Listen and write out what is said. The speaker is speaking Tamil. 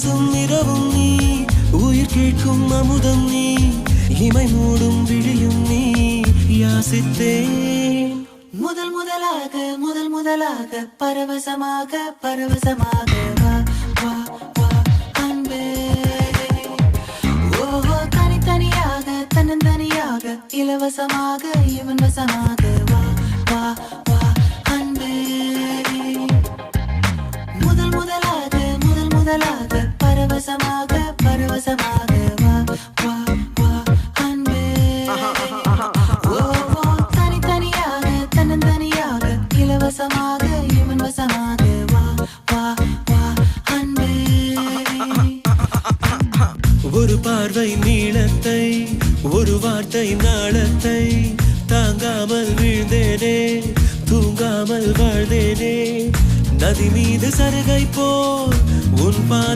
பேசும் நிறவும் நீ, உயிர் கேட்கும் அமுதம் நீ, இமை மூடும் விழியும் நீ. யாசித்தேன் முதல் முதலாக பரவசமாக பரவசமாக வா வா வா அன்பே. ஓஹோ தனித்தனியாக தன்னந்தனியாக இலவசமாக இவன் வசமாக வா வா வா அன்பே. முதல் முதலாக பரவசமாக பரவசமாக வா வா வா அன்பே. ஓஹோ தனித்தனியாக தன்னந்தனியாக இலவசமாக இவன் வசமாக வா வா வா அன்பே. ஒரு பார்வை நீளத்தை, ஒரு வார்த்தை நாளத்தை, தாங்காமல் வீழ்ந்தேனே, தூங்காமல் வாழ்ந்தேனே. நதி மீது சருகை போல் உன் பாத